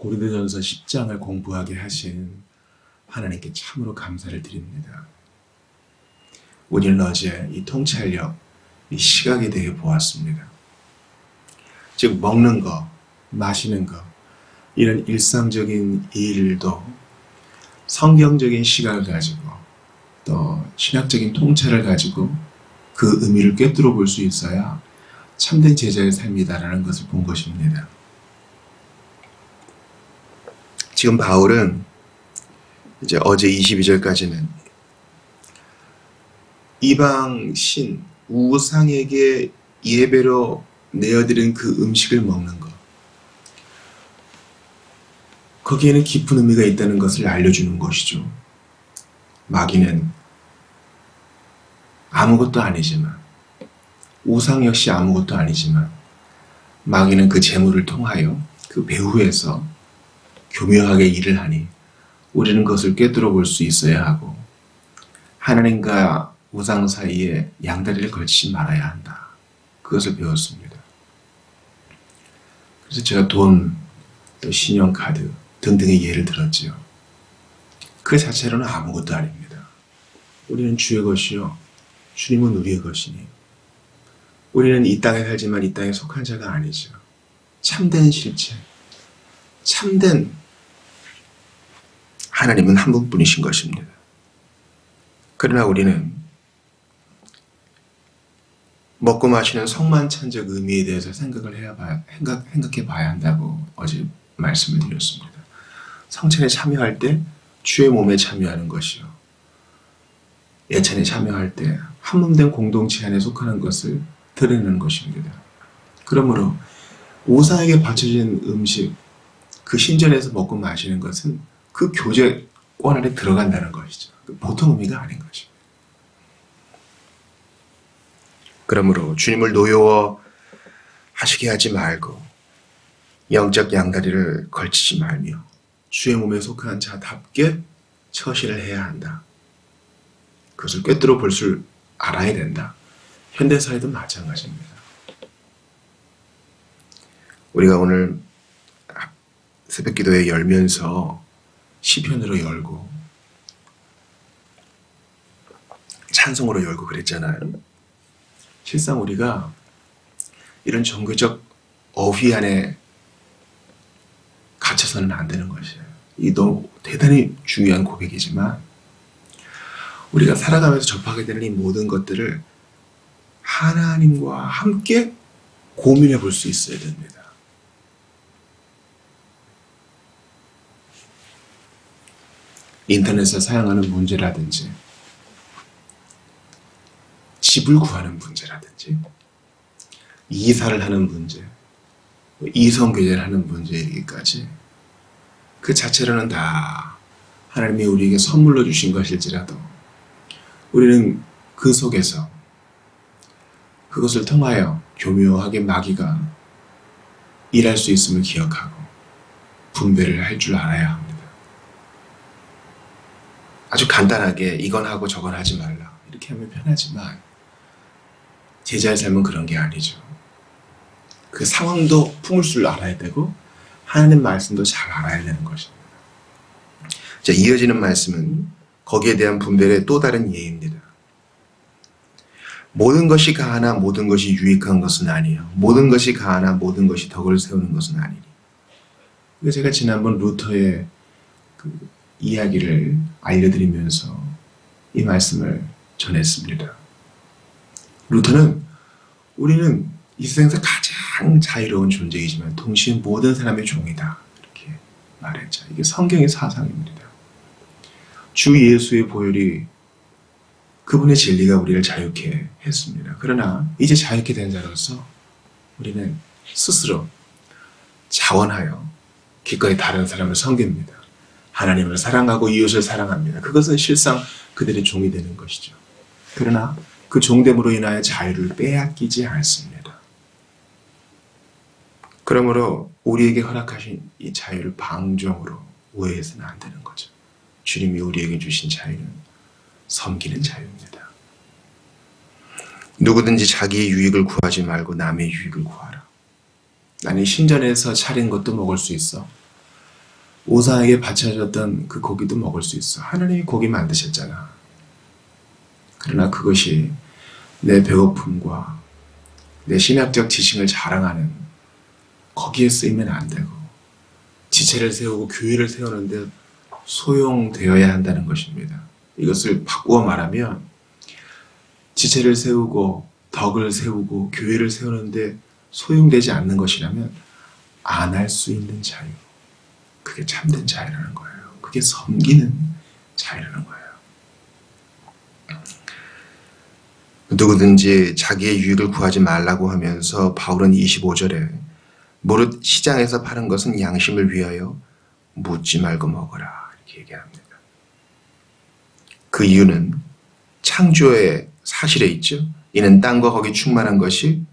고린도전서 10장을 공부하게 하신 하나님께 참으로 감사를 드립니다. 우리는 어제 이 통찰력, 이 시각에 대해 보았습니다. 즉 먹는 거, 마시는 거, 이런 일상적인 일도 성경적인 시각을 가지고 또 신학적인 통찰을 가지고 그 의미를 꿰뚫어 볼 수 있어야 참된 제자의 삶이다라는 것을 본 것입니다. 지금 바울은 이제 어제 22절까지는 이방 신, 우상에게 예배로 내어드린 그 음식을 먹는 것, 거기에는 깊은 의미가 있다는 것을 알려주는 것이죠. 마귀는 아무것도 아니지만, 우상 역시 아무것도 아니지만, 마귀는 그 재물을 통하여 그 배후에서 교묘하게 일을 하니 우리는 그것을 꿰뚫어 볼 수 있어야 하고, 하나님과 우상 사이에 양다리를 걸치지 말아야 한다. 그것을 배웠습니다. 그래서 제가 돈, 또 신용카드 등등의 예를 들었지요. 그 자체로는 아무것도 아닙니다. 우리는 주의 것이요, 주님은 우리의 것이니 우리는 이 땅에 살지만 이 땅에 속한 자가 아니죠. 참된 실체, 참된 하나님은 한 분뿐이신 것입니다. 그러나 우리는 먹고 마시는 성만찬적 의미에 대해서 생각해 봐야 한다고 어제 말씀을 드렸습니다. 성찬에 참여할 때 주의 몸에 참여하는 것이요, 예찬에 참여할 때 한몸된 공동체 안에 속하는 것을 드러내는 것입니다. 그러므로 우상에게 바쳐진 음식, 그 신전에서 먹고 마시는 것은 그 교제권 안에 들어간다는 것이죠. 보통 의미가 아닌 것입니다. 그러므로 주님을 노여워하시게 하지 말고 영적 양다리를 걸치지 말며 주의 몸에 속한 자답게 처신을 해야 한다. 그것을 꿰뚫어 볼 줄 알아야 된다. 현대사회도 마찬가지입니다. 우리가 오늘 새벽기도에 열면서 시편으로 열고 찬송으로 열고 그랬잖아요. 실상 우리가 이런 종교적 어휘 안에 갇혀서는 안 되는 것이에요. 이 너무 대단히 중요한 고백이지만 우리가 살아가면서 접하게 되는 이 모든 것들을 하나님과 함께 고민해 볼 수 있어야 됩니다. 인터넷에서 사용하는 문제라든지, 집을 구하는 문제라든지, 이사를 하는 문제, 이성교제를 하는 문제에 이르기까지 그 자체로는 다 하나님이 우리에게 선물로 주신 것일지라도 우리는 그 속에서 그것을 통하여 교묘하게 마귀가 일할 수 있음을 기억하고 분배를 할 줄 알아야 합니다. 아주 간단하게 이건 하고 저건 하지 말라 이렇게 하면 편하지만 제자의 삶은 그런 게 아니죠. 그 상황도 품을 줄 알아야 되고 하나님 말씀도 잘 알아야 되는 것입니다. 자, 이어지는 말씀은 거기에 대한 분별의 또 다른 예입니다. 모든 것이 가하나 모든 것이 유익한 것은 아니에요. 모든 것이 가하나 모든 것이 덕을 세우는 것은 아니니. 제가 지난번 루터의 그 이야기를 알려드리면서 이 말씀을 전했습니다. 루터는 우리는 이 세상에서 가장 자유로운 존재이지만 동시에 모든 사람의 종이다 이렇게 말했죠. 이게 성경의 사상입니다. 주 예수의 보혈이 그분의 진리가 우리를 자유케 했습니다. 그러나 이제 자유케 된 자로서 우리는 스스로 자원하여 기꺼이 다른 사람을 섬깁니다. 하나님을 사랑하고 이웃을 사랑합니다. 그것은 실상 그들의 종이 되는 것이죠. 그러나 그 종됨으로 인하여 자유를 빼앗기지 않습니다. 그러므로 우리에게 허락하신 이 자유를 방종으로 오해해서는 안 되는 거죠. 주님이 우리에게 주신 자유는 섬기는 자유입니다. 누구든지 자기의 유익을 구하지 말고 남의 유익을 구하라. 나는 신전에서 차린 것도 먹을 수 있어. 우상에게 바쳐졌던 그 고기도 먹을 수 있어. 하나님이 고기 만드셨잖아. 그러나 그것이 내 배고픔과 내 신학적 지식을 자랑하는 거기에 쓰이면 안 되고, 지체를 세우고 교회를 세우는데 소용되어야 한다는 것입니다. 이것을 바꾸어 말하면 지체를 세우고 덕을 세우고 교회를 세우는데 소용되지 않는 것이라면 안 할 수 있는 자유, 그게 참된 자유라는 거예요. 그게 섬기는 자유라는 거예요. 누구든지 자기의 유익을 구하지 말라고 하면서 바울은 25절에 무릇 시장에서 파는 것은 양심을 위하여 묻지 말고 먹어라 이렇게 얘기합니다. 그 이유는 창조의 사실에 있죠. 이는 땅과 거기 충만한 것이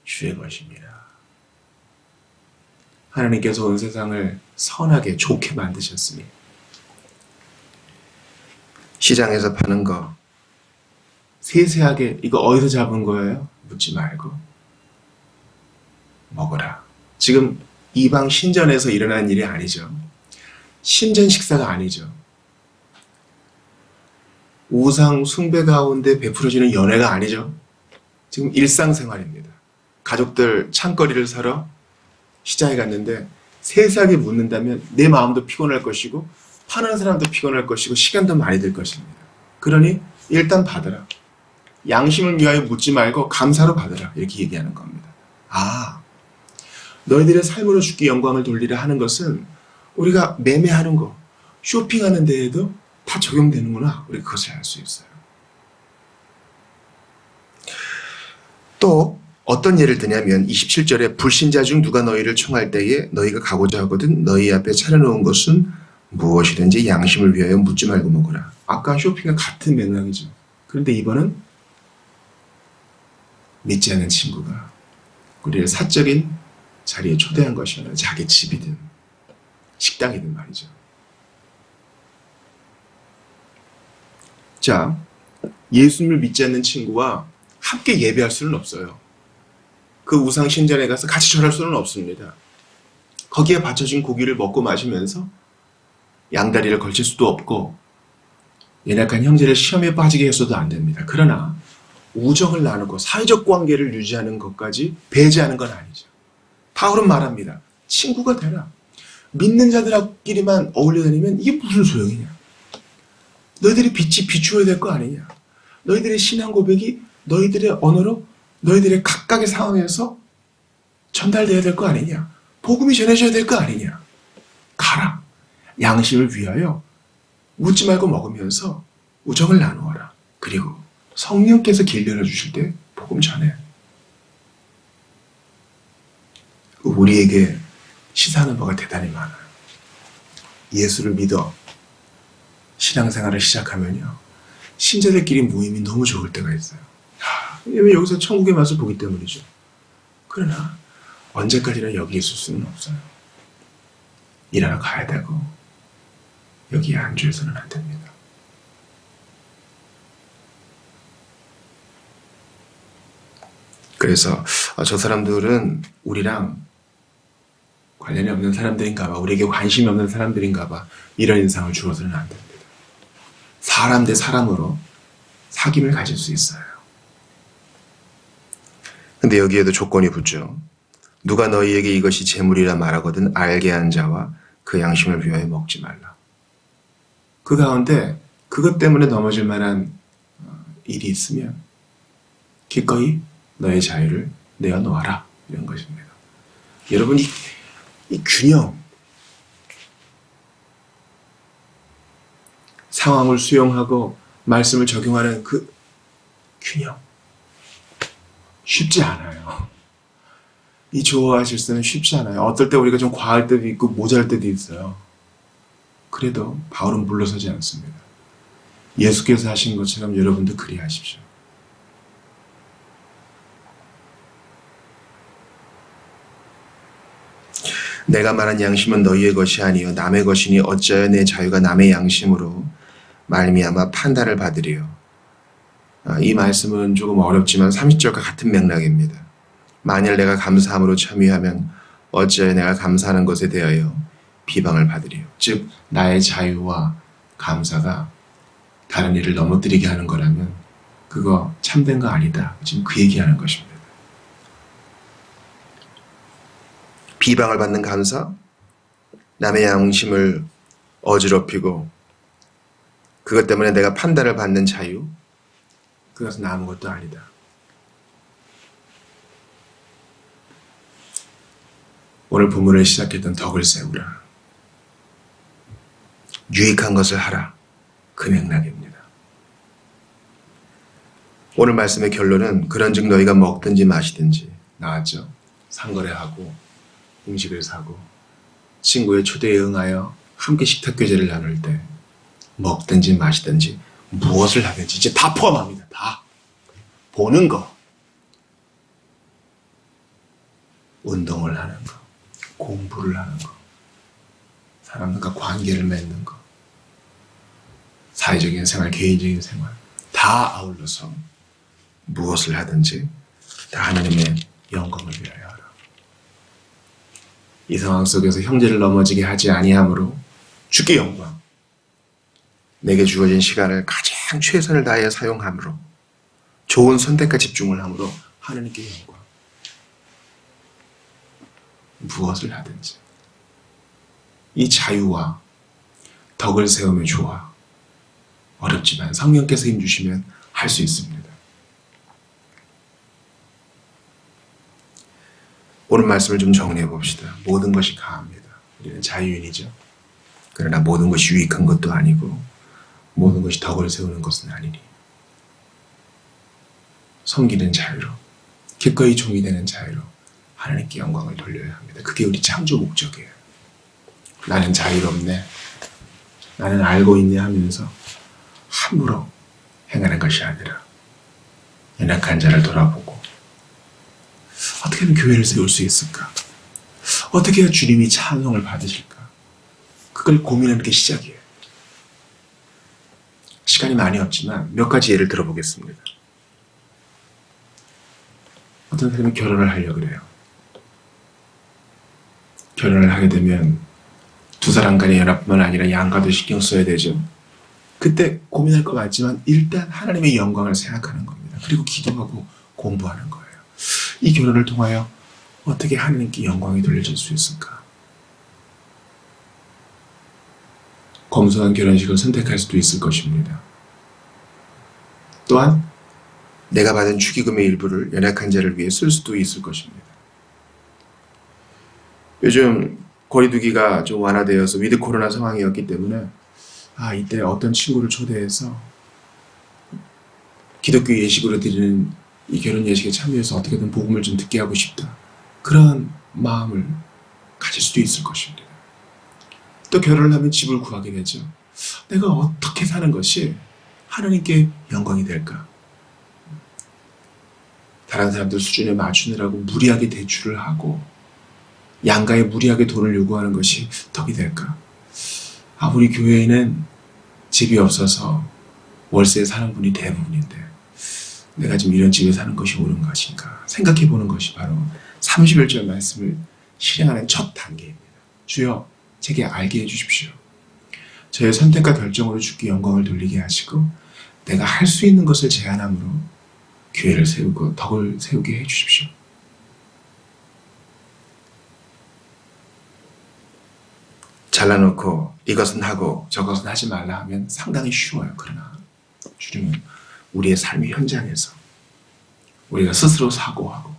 주의 것입니다. 하나님께서 온 세상을 선하게 좋게 만드셨으니 시장에서 파는 거 세세하게 이거 어디서 잡은 거예요? 묻지 말고 먹어라. 지금 이방 신전에서 일어난 일이 아니죠. 신전 식사가 아니죠. 우상 숭배 가운데 베풀어지는 연회가 아니죠. 지금 일상생활입니다. 가족들 창거리를 사러 시장에 갔는데 세세하게 묻는다면 내 마음도 피곤할 것이고 파는 사람도 피곤할 것이고 시간도 많이 들 것입니다. 그러니 일단 받으라. 양심을 위하여 묻지 말고 감사로 받으라 이렇게 얘기하는 겁니다. 아, 너희들의 삶으로 주께 영광을 돌리라 하는 것은 우리가 매매하는 거, 쇼핑하는 데에도 다 적용되는구나. 우리 그것을 알 수 있어요. 또 어떤 예를 드냐면 27절에 불신자 중 누가 너희를 청할 때에 너희가 가고자 하거든 너희 앞에 차려놓은 것은 무엇이든지 양심을 위하여 묻지 말고 먹어라. 아까 쇼핑과 같은 맥락이죠. 그런데 이번은 믿지 않는 친구가 우리를 사적인 자리에 초대한 것이 아니라 자기 집이든 식당이든 말이죠. 자, 예수님을 믿지 않는 친구와 함께 예배할 수는 없어요. 그 우상 신전에 가서 같이 절할 수는 없습니다. 거기에 바쳐진 고기를 먹고 마시면서 양다리를 걸칠 수도 없고 연약한 형제를 시험에 빠지게 해서도 안 됩니다. 그러나 우정을 나누고 사회적 관계를 유지하는 것까지 배제하는 건 아니죠. 바울은 말합니다. 친구가 되라. 믿는 자들끼리만 어울려 다니면 이게 무슨 소용이냐. 너희들이 빛이 비추어야 될 거 아니냐. 너희들의 신앙 고백이 너희들의 언어로 너희들의 각각의 상황에서 전달되어야 될 거 아니냐. 복음이 전해져야 될 거 아니냐. 가라. 양심을 위하여 묻지 말고 먹으면서 우정을 나누어라. 그리고 성령께서 길 열어주실 때 복음 전해. 우리에게 시사하는 바가 대단히 많아요. 예수를 믿어 신앙생활을 시작하면요. 신자들끼리 모임이 너무 좋을 때가 있어요. 왜냐면 여기서 천국의 맛을 보기 때문이죠. 그러나 언제까지나 여기 있을 수는 없어요. 일하러 가야 되고 여기에 안주해서는 안 됩니다. 그래서 저 사람들은 우리랑 관련이 없는 사람들인가 봐. 우리에게 관심이 없는 사람들인가 봐. 이런 인상을 주어서는 안 됩니다. 사람 대 사람으로 사귐을 가질 수 있어요. 근데 여기에도 조건이 붙죠. 누가 너희에게 이것이 재물이라 말하거든 알게 한 자와 그 양심을 위하여 먹지 말라. 그 가운데 그것 때문에 넘어질 만한 일이 있으면 기꺼이 너의 자유를 내어놓아라. 이런 것입니다. 여러분 이 균형, 상황을 수용하고 말씀을 적용하는 그 균형 쉽지 않아요. 이 조화 질서는 쉽지 않아요. 어떨 때 우리가 좀 과할 때도 있고 모자랄 때도 있어요. 그래도 바울은 물러서지 않습니다. 예수께서 하신 것처럼 여러분도 그리하십시오. 내가 말한 양심은 너희의 것이 아니요 남의 것이니 어찌하여 내 자유가 남의 양심으로 말미암아 판단을 받으리요. 이 말씀은 조금 어렵지만 30절과 같은 맥락입니다. 만일 내가 감사함으로 참여하면 어찌하여 내가 감사하는 것에 대하여 비방을 받으리요. 즉 나의 자유와 감사가 다른 일을 넘어뜨리게 하는 거라면 그거 참된 거 아니다. 지금 그 얘기하는 것입니다. 비방을 받는 감사, 남의 양심을 어지럽히고 그것 때문에 내가 판단을 받는 자유, 그것은 아무것도 아니다. 오늘 본문을 시작했던 덕을 세우라. 유익한 것을 하라. 그 맥락입니다. 오늘 말씀의 결론은 그런즉 너희가 먹든지 마시든지 나왔죠. 상거래하고 음식을 사고 친구의 초대에 응하여 함께 식탁교제를 나눌 때 먹든지 마시든지 무엇을 하든지 이제 다 포함합니다. 다. 보는 거, 운동을 하는 거, 공부를 하는 거, 사람들과 관계를 맺는 거, 사회적인 생활, 개인적인 생활 다 아울러서 무엇을 하든지 다 하나님의 영광을 위하여 하라. 이 상황 속에서 형제를 넘어지게 하지 아니함으로 주께 영광, 내게 주어진 시간을 가장 최선을 다해 사용함으로 좋은 선택과 집중을 함으로 하나님께 영광. 무엇을 하든지 이 자유와 덕을 세우며 좋아. 어렵지만 성령께서 힘주시면 할 수 있습니다. 오늘 말씀을 좀 정리해 봅시다. 모든 것이 가합니다. 우리는 자유인이죠. 그러나 모든 것이 유익한 것도 아니고 모든 것이 덕을 세우는 것은 아니니 섬기는 자유로, 기꺼이 종이 되는 자유로 하나님께 영광을 돌려야 합니다. 그게 우리 창조 목적이에요. 나는 자유롭네, 나는 알고 있네 하면서 함부로 행하는 것이 아니라 연약한 자를 돌아보고 어떻게 하면 교회를 세울 수 있을까? 어떻게 해야 주님이 찬송을 받으실까? 그걸 고민하는 게 시작이에요. 시간이 많이 없지만 몇 가지 예를 들어보겠습니다. 어떤 사람이 결혼을 하려고 그래요. 결혼을 하게 되면 두 사람 간의 연합뿐만 아니라 양가도 신경 써야 되죠. 그때 고민할 것 같지만 일단 하나님의 영광을 생각하는 겁니다. 그리고 기도하고 공부하는 거예요. 이 결혼을 통하여 어떻게 하나님께 영광이 돌려질 수 있을까? 검소한 결혼식을 선택할 수도 있을 것입니다. 또한 내가 받은 축의금의 일부를 연약한 자를 위해 쓸 수도 있을 것입니다. 요즘 거리두기가 좀 완화되어서 위드 코로나 상황이었기 때문에 이때 어떤 친구를 초대해서 기독교 예식으로 드리는 이 결혼 예식에 참여해서 어떻게든 복음을 좀 듣게 하고 싶다. 그런 마음을 가질 수도 있을 것입니다. 또 결혼을 하면 집을 구하게 되죠. 내가 어떻게 사는 것이 하나님께 영광이 될까? 다른 사람들 수준에 맞추느라고 무리하게 대출을 하고 양가에 무리하게 돈을 요구하는 것이 덕이 될까? 우리 교회에는 집이 없어서 월세에 사는 분이 대부분인데 내가 지금 이런 집에 사는 것이 옳은 것인가 생각해 보는 것이 바로 31절 말씀을 실행하는 첫 단계입니다. 주여 제게 알게 해주십시오. 저의 선택과 결정으로 주께 영광을 돌리게 하시고 내가 할 수 있는 것을 제안함으로 교회를 세우고 덕을 세우게 해주십시오. 잘라놓고 이것은 하고 저것은 하지 말라 하면 상당히 쉬워요. 그러나 주님은 우리의 삶의 현장에서 우리가 스스로 사고하고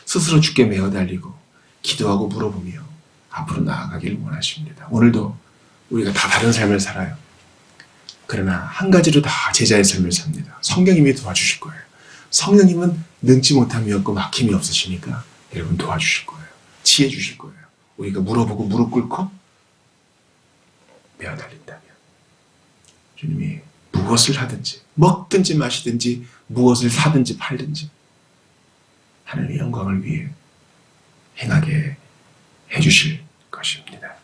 스스로 주께 매어달리고 기도하고 물어보며 앞으로 나아가기를 원하십니다. 오늘도 우리가 다 다른 삶을 살아요. 그러나 한 가지로 다 제자의 삶을 삽니다. 성령님이 도와주실 거예요. 성령님은 능지 못함이 없고 막힘이 없으시니까 여러분 도와주실 거예요. 지혜 주실 거예요. 우리가 물어보고 무릎 꿇고 매어달린다면 주님이 무엇을 하든지 먹든지 마시든지 무엇을 사든지 팔든지 하나님의 영광을 위해 행하게 해주실 것입니다.